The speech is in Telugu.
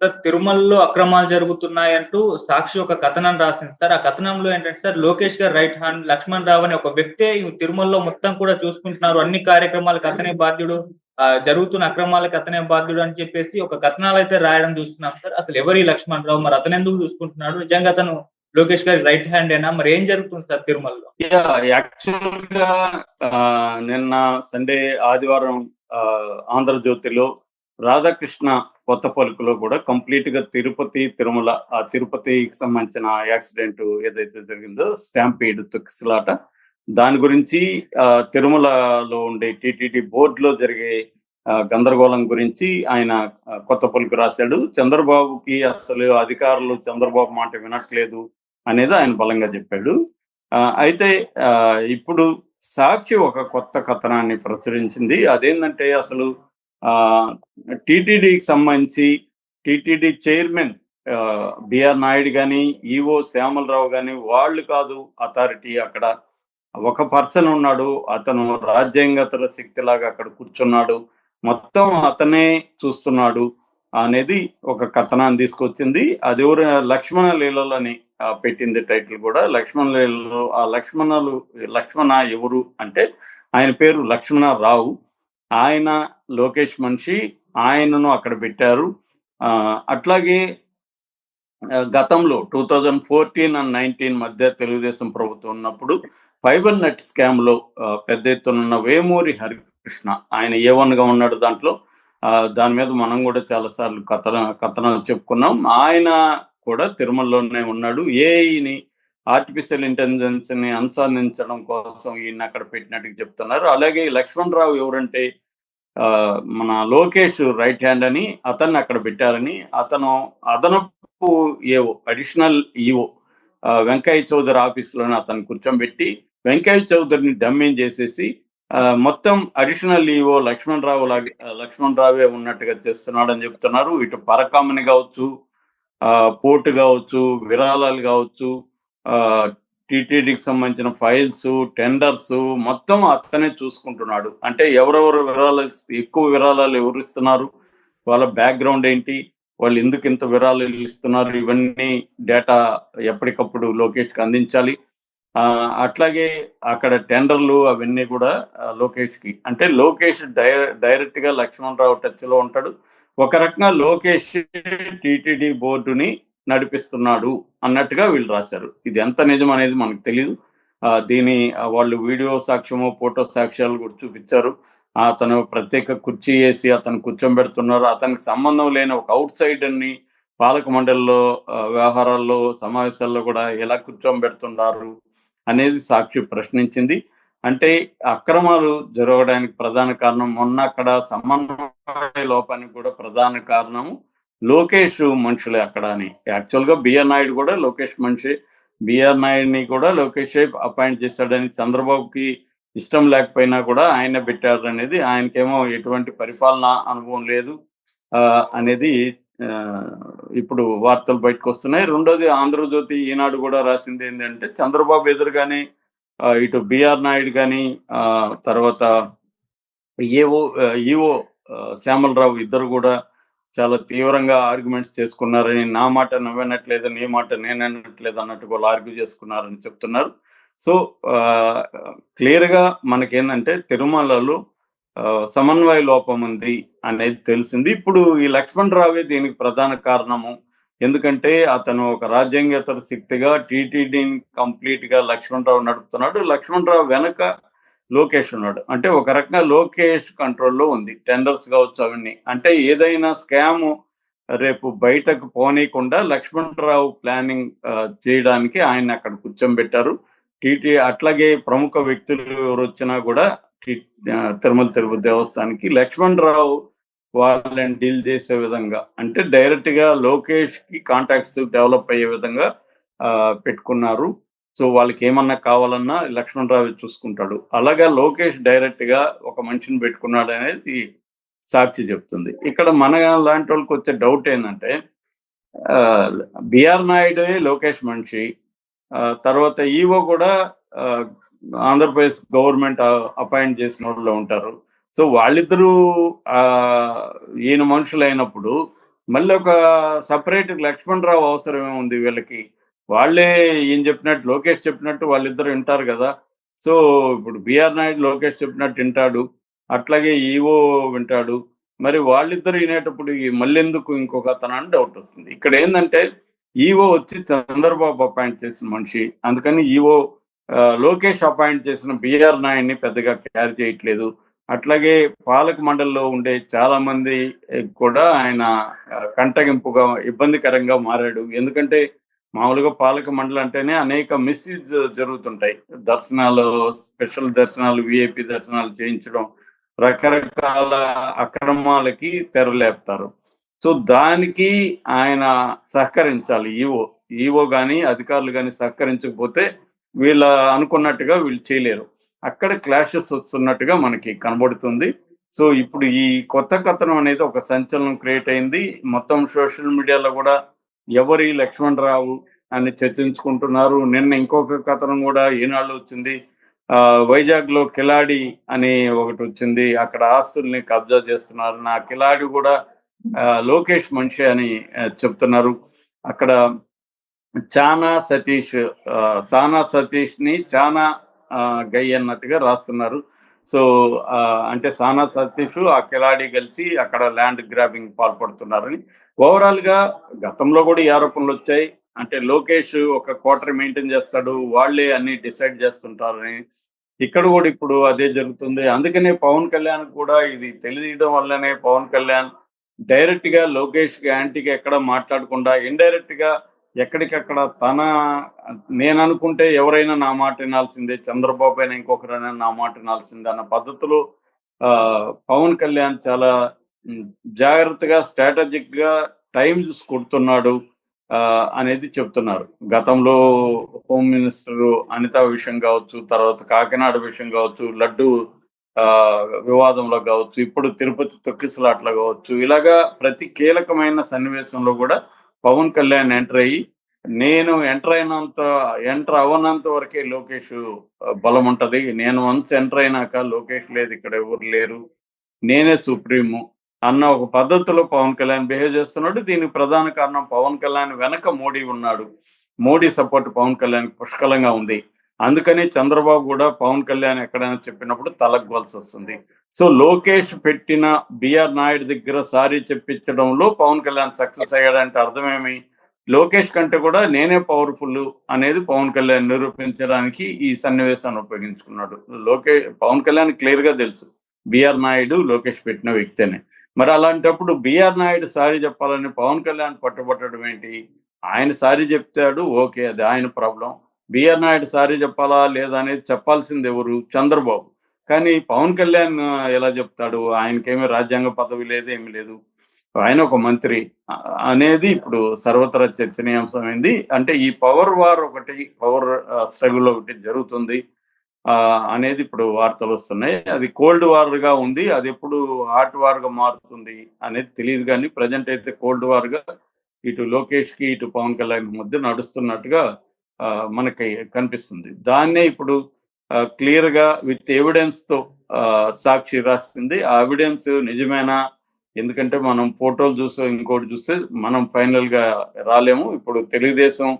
సార్ తిరుమలలో అక్రమాలు జరుగుతున్నాయంటూ సాక్షి ఒక కథనం రాసింది సార్. ఆ కథనంలో ఏంటంటే సార్ లోకేష్ గారి రైట్ హ్యాండ్ లక్ష్మణ్ రావు అనే ఒక వ్యక్తే ఈ తిరుమలలో మొత్తం కూడా చూసుకుంటున్నారు. అన్ని కార్యక్రమాలకు అతనే బాధ్యుడు. జరుగుతున్న అక్రమాలకు అతనే బాధ్యుడు అని చెప్పేసి ఒక కథనాలైతే రాయడం చూస్తున్నాం సార్. అసలు ఎవరు ఈ లక్ష్మణ్ రావు? మరి అతనెందుకు చూసుకుంటున్నాడు? నిజంగా అతను లోకేష్ గారి రైట్ హ్యాండేనా? మరి ఏం జరుగుతుంది సార్ తిరుమలలో? యాక్చువల్‌గా నిన్న సండే, ఆదివారం ఆంధ్రజ్యోతిలో రాధాకృష్ణ కొత్త పలుకులో కూడా కంప్లీట్‌గా తిరుపతి, తిరుమల తిరుపతికి సంబంధించిన యాక్సిడెంట్ ఏదైతే జరిగిందో స్టాంపీడ్ తొక్కిసలాట దాని గురించి తిరుమలలో ఉండే టీటీడీ బోర్డులో జరిగే గందరగోళం గురించి ఆయన కొత్త పలుకు రాశాడు. చంద్రబాబుకి అసలు అధికారులు చంద్రబాబు మాట వినట్లేదు అనేది ఆయన బలంగా చెప్పాడు. అయితే ఇప్పుడు సాక్షి ఒక కొత్త కథనాన్ని ప్రచురించింది. అదేంటంటే అసలు టీటీడీకి సంబంధించి టీటీడీ చైర్మన్ బిఆర్ నాయుడు కానీ, ఈవో శ్యామలరావు కానీ వాళ్ళు కాదు అథారిటీ. అక్కడ ఒక పర్సన్ ఉన్నాడు, అతను రాజ్యాంగేతర శక్తిలాగా అక్కడ కూర్చున్నాడు, మొత్తం అతనే చూస్తున్నాడు అనేది ఒక కథనాన్ని తీసుకొచ్చింది. అది ఎవరు లక్ష్మణ లీలలు అని పెట్టింది టైటిల్ కూడా. లక్ష్మణ లీలలు. ఆ లక్ష్మణ ఎవరు అంటే ఆయన పేరు లక్ష్మణరావు. ఆయన లోకేష్ మనిషి, ఆయనను అక్కడ పెట్టారు. అట్లాగే గతంలో 2014 and 19 మధ్య తెలుగుదేశం ప్రభుత్వం ఉన్నప్పుడు ఫైబర్ నెట్ స్కామ్ లో పెద్ద ఎత్తున వేమూరి హరికృష్ణ ఆయన A1గా ఉన్నాడు దాంట్లో. దాని మీద మనం కూడా చాలా సార్లు కథనాలు చెప్పుకున్నాం. ఆయన కూడా తిరుమలలోనే ఉన్నాడు. ఏఐని ఆర్టిఫిషియల్ ఇంటెలిజెన్స్ ని అనుసంధించడం కోసం ఈయన అక్కడ పెట్టినట్టుగా చెప్తున్నారు. అలాగే లక్ష్మణ్ రావు ఎవరంటే మన లోకేష్ రైట్ హ్యాండ్ అని అతన్ని అక్కడ పెట్టారని, అతను అదనపు ఏవో అడిషనల్ ఈవో వెంకయ్య చౌదరి ఆఫీసులోనే అతను కూర్చోబెట్టి వెంకయ్య చౌదరిని డమ్మింగ్ చేసేసి మొత్తం అడిషనల్ ఈవో లక్ష్మణ్ రావే ఉన్నట్టుగా చేస్తున్నాడని చెప్తున్నారు. ఇటు పరకామని కావచ్చు, పోర్టు కావచ్చు, విరాళాలు కావచ్చు, టీటీడీకి సంబంధించిన ఫైల్స్, టెండర్స్ మొత్తం అతనే చూసుకుంటున్నాడు. అంటే ఎవరెవరు ఎక్కువ విరాళాలు ఎవరు ఇస్తున్నారు, వాళ్ళ బ్యాక్గ్రౌండ్ ఏంటి, వాళ్ళు ఎందుకు ఇంత విరాళాలు ఇస్తున్నారు, ఇవన్నీ డేటా ఎప్పటికప్పుడు లోకేష్కి అందించాలి. అట్లాగే అక్కడ టెండర్లు అవన్నీ కూడా లోకేష్కి, అంటే లోకేష్ డైరెక్ట్ గా లక్ష్మణ్ రావు టచ్ లో ఉంటాడు. ఒక రకంగా లోకేష్ టీటీడీ బోర్డుని నడిపిస్తున్నాడు అన్నట్టుగా వీళ్ళు రాశారు. ఇది ఎంత నిజం అనేది మనకు తెలియదు. దీని వాళ్ళు వీడియో సాక్ష్యము, ఫోటో సాక్ష్యాలు కూడా చూపించారు. అతను ప్రత్యేక కుర్చీ వేసి అతను కూర్చోబెడుతున్నారు. అతనికి సంబంధం లేని ఒక అవుట్ సైడర్ని పాలక మండలిలో వ్యవహారాల్లో సమావేశాల్లో కూడా ఎలా కూర్చోబెడుతున్నారు అనేది సాక్షి ప్రశ్నించింది. అంటే అక్రమాలు జరగడానికి ప్రధాన కారణం, మొన్న అక్కడ సమన్వయ లోపానికి కూడా ప్రధాన కారణము లోకేష్ మనుషులే అక్కడ అని. యాక్చువల్గా బిఆర్ నాయుడు కూడా లోకేష్ మనిషి. బిఆర్ నాయుడిని కూడా లోకేషే అపాయింట్ చేశాడని, చంద్రబాబుకి ఇష్టం లేకపోయినా కూడా ఆయన పెట్టారు అనేది, ఆయనకేమో ఎటువంటి పరిపాలనా అనుభవం లేదు అనేది ఇప్పుడు వార్తలు బయటకు వస్తున్నాయి. రెండోది ఆంధ్రజ్యోతి, ఈనాడు కూడా రాసింది ఏంటంటే చంద్రబాబు ఎదురుగానే ఇటు బిఆర్ నాయుడు కానీ తర్వాత ఈవో శ్యామలరావు ఇద్దరు కూడా చాలా తీవ్రంగా ఆర్గ్యుమెంట్స్ చేసుకున్నారని, నా మాట నువ్వనట్లేదు, నీ మాట నేననట్లేదు అన్నట్టు వాళ్ళు ఆర్గ్యూ చేసుకున్నారని చెప్తున్నారు. సో క్లియర్గా మనకేంటంటే తిరుమలలో సమన్వయ లోపం ఉంది అనేది తెలిసింది. ఇప్పుడు ఈ లక్ష్మణ్ రావే దీనికి ప్రధాన కారణము. ఎందుకంటే అతను ఒక రాజ్యాంగేతర శక్తిగా టీటీడీని కంప్లీట్ గా లక్ష్మణ్ రావు నడుపుతున్నాడు. లక్ష్మణ్ రావు వెనక లోకేష్ ఉన్నాడు. అంటే ఒక రకంగా లోకేష్ కంట్రోల్లో ఉంది టెండర్స్ కావచ్చు అవన్నీ. అంటే ఏదైనా స్కామ్ రేపు బయటకు పోనీయకుండా లక్ష్మణ్ రావు ప్లానింగ్ చేయడానికి ఆయన అక్కడ కూర్చోబెట్టారు. అట్లాగే ప్రముఖ వ్యక్తులు ఎవరు వచ్చినా కూడా తిరుమల తిరుపతి దేవస్థానానికి లక్ష్మణ్ రావు వాళ్ళని డీల్ చేసే విధంగా, అంటే డైరెక్ట్ గా లోకేష్ కి కాంటాక్ట్స్ డెవలప్ అయ్యే విధంగా పెట్టుకున్నారు. సో వాళ్ళకి ఏమన్నా కావాలన్నా లక్ష్మణ్ రావు చూసుకుంటాడు. అలాగా లోకేష్ డైరెక్ట్ గా ఒక మనిషిని పెట్టుకున్నాడు అనేది సాక్షి చెప్తుంది. ఇక్కడ మన లాంటి వాళ్ళకి వచ్చే డౌట్ ఏంటంటే బిఆర్ నాయుడు లోకేష్ మనిషి, తర్వాత ఈవో కూడా ఆంధ్రప్రదేశ్ గవర్నమెంట్ అపాయింట్ చేసిన వాళ్ళు ఉంటారు. సో వాళ్ళిద్దరూ ఈయన మనుషులు అయినప్పుడు మళ్ళీ ఒక సపరేట్ లక్ష్మణరావు అవసరం ఏముంది వీళ్ళకి? వాళ్ళే ఈయన చెప్పినట్టు, లోకేష్ చెప్పినట్టు వాళ్ళిద్దరు వింటారు కదా! సో, ఇప్పుడు బిఆర్ నాయుడు లోకేష్ చెప్పినట్టు వింటాడు. అట్లాగే ఈవో వింటాడు. మరి వాళ్ళిద్దరు వినేటప్పుడు మళ్ళెందుకు ఇంకొకతను అని డౌట్ వస్తుంది. ఇక్కడ ఏందంటే ఈవో వచ్చి చంద్రబాబు అపాయింట్ చేసిన మనిషి. అందుకని ఈవో లోకేష్ అపాయింట్ చేసిన బిఆర్ నాయుడిని పెద్దగా కేర్ చేయట్లేదు. అట్లాగే పాలక మండలిలో ఉండే చాలా మంది కూడా ఆయన కంటగింపుగా, ఇబ్బందికరంగా మారాడు. ఎందుకంటే మామూలుగా పాలక మండలి అంటేనే అనేక మిస్యూజ్ జరుగుతుంటాయి. దర్శనాలు, స్పెషల్ దర్శనాలు, విఐపి దర్శనాలు చేయించడం, రకరకాల అక్రమాలకి తెరలేపుతారు. సో దానికి ఆయన సహకరించాలి. ఈవో గాని, అధికారులు గాని సహకరించకపోతే వీళ్ళ అనుకున్నట్టుగా వీళ్ళు చేయలేరు. అక్కడ క్లాషెస్ వస్తున్నట్టుగా మనకి కనబడుతుంది. సో ఇప్పుడు ఈ కొత్త కథనం అనేది ఒక సంచలనం క్రియేట్ అయింది. మొత్తం సోషల్ మీడియాలో కూడా ఎవరి లక్ష్మణరావు అని చర్చించుకుంటున్నారు. నిన్న ఇంకొక కథనం కూడా ఈనాళ్ళు వచ్చింది. వైజాగ్ లో కిలాడి అని ఒకటి వచ్చింది. అక్కడ ఆస్తుల్ని కబ్జా చేస్తున్నారు. నా కిలాడి కూడా లోకేష్ మనిషి అని చెప్తున్నారు. అక్కడ సానా సతీష్ ని చానా గై అన్నట్టుగా రాస్తున్నారు. సో అంటే సానా సతీష్ ఆ కిలాడి కలిసి అక్కడ ల్యాండ్ గ్రాబింగ్ పాల్పడుతున్నారని. ఓవరాల్ గా గతంలో కూడా ఈ ఆరోపణలు వచ్చాయి. అంటే లోకేష్ ఒక క్వార్టర్ మెయింటైన్ చేస్తాడు, వాళ్ళే అన్ని డిసైడ్ చేస్తుంటారని. ఇక్కడ కూడా ఇప్పుడు అదే జరుగుతుంది. అందుకనే పవన్ కళ్యాణ్ కూడా ఇది తెలియడం వల్లనే పవన్ కళ్యాణ్ డైరెక్ట్ గా లోకేష్ కి యాంటీగా ఎక్కడ మాట్లాడకుండా ఇండైరెక్ట్ గా ఎక్కడికక్కడ నేను అనుకుంటే ఎవరైనా నా మాట వినాల్సిందే, చంద్రబాబు అయినా ఇంకొకరైనా నా మాట వినాల్సిందే అన్న పద్ధతిలో పవన్ కళ్యాణ్ చాలా జాగ్రత్తగా, స్ట్రాటజిక్ గా టైం చూసి కొడుతున్నాడు అనేది చెప్తున్నారు. గతంలో హోమ్ మినిస్టర్ అనిత విషయం కావచ్చు, తర్వాత కాకినాడ విషయం కావచ్చు, లడ్డు వివాదంలో కావచ్చు, ఇప్పుడు తిరుపతి తొక్కిసలాట్లో కావచ్చు, ఇలాగా ప్రతి కీలకమైన సన్నివేశంలో కూడా పవన్ కళ్యాణ్ ఎంటర్ అయ్యి, నేను ఎంటర్ అవ్వనంత వరకే లోకేష్ బలం ఉంటది, నేను వన్స్ ఎంటర్ అయినాక లోకేష్ లేదు, ఇక్కడ ఎవరు లేరు, నేనే సుప్రీము అన్న ఒక పద్ధతిలో పవన్ కళ్యాణ్ బిహేవ్ చేస్తున్నాడు. దీనికి ప్రధాన కారణం పవన్ కళ్యాణ్ వెనక మోడీ ఉన్నాడు. మోడీ సపోర్ట్ పవన్ కళ్యాణ్ పుష్కలంగా ఉంది. అందుకని చంద్రబాబు కూడా పవన్ కళ్యాణ్ ఎక్కడైనా చెప్పినప్పుడు తలగ్గాల్సి వస్తుంది. సో లోకేష్ పెట్టిన బిఆర్ నాయుడు దగ్గర సారీ చెప్పించడంలో పవన్ కళ్యాణ్ సక్సెస్ అయ్యాడంటే అర్థమేమి? లోకేష్ కంటే కూడా నేనే పవర్ఫుల్ అనేది పవన్ కళ్యాణ్ నిరూపించడానికి ఈ సన్నివేశాన్ని ఉపయోగించుకున్నాడు. పవన్ కళ్యాణ్ క్లియర్ గా తెలుసు బిఆర్ నాయుడు లోకేష్ పెట్టిన వ్యక్తినే. మరి అలాంటప్పుడు బిఆర్ నాయుడు సారీ చెప్పాలని పవన్ కళ్యాణ్ పట్టుబట్టడం ఏంటి? ఆయన సారీ చెప్తాడు, ఓకే, అది ఆయన ప్రాబ్లం. బిఆర్ నాయుడు సారీ చెప్పాలా లేదా అనేది చెప్పాల్సింది ఎవరు? చంద్రబాబు. కానీ పవన్ కళ్యాణ్ ఎలా చెప్తాడు? ఆయనకేమీ రాజ్యాంగ పదవి లేదు, ఏమి లేదు, ఆయన ఒక మంత్రి అనేది ఇప్పుడు సర్వత్రా చర్చనీయాంశమైంది. అంటే ఈ పవర్ స్ట్రగుల్ ఒకటి జరుగుతుంది అనేది ఇప్పుడు వార్తలు వస్తున్నాయి. అది కోల్డ్ వార్ గా ఉంది, అది ఎప్పుడు హాట్ వార్ గా మారుతుంది అనేది తెలియదు. కానీ ప్రజెంట్ అయితే కోల్డ్ వార్ గా ఇటు లోకేష్ కి ఇటు పవన్ కళ్యాణ్ మధ్య నడుస్తున్నట్టుగా మనకి కనిపిస్తుంది. దాన్నే ఇప్పుడు క్లియర్ గా విత్ ఎవిడెన్స్ తో సాక్షి రాసింది. ఆ ఎవిడెన్స్ నిజమేనా? ఎందుకంటే మనం ఫోటోలు చూస్తే ఇంకోటి చూస్తే మనం ఫైనల్ గా రాలేము. ఇప్పుడు తెలుగుదేశం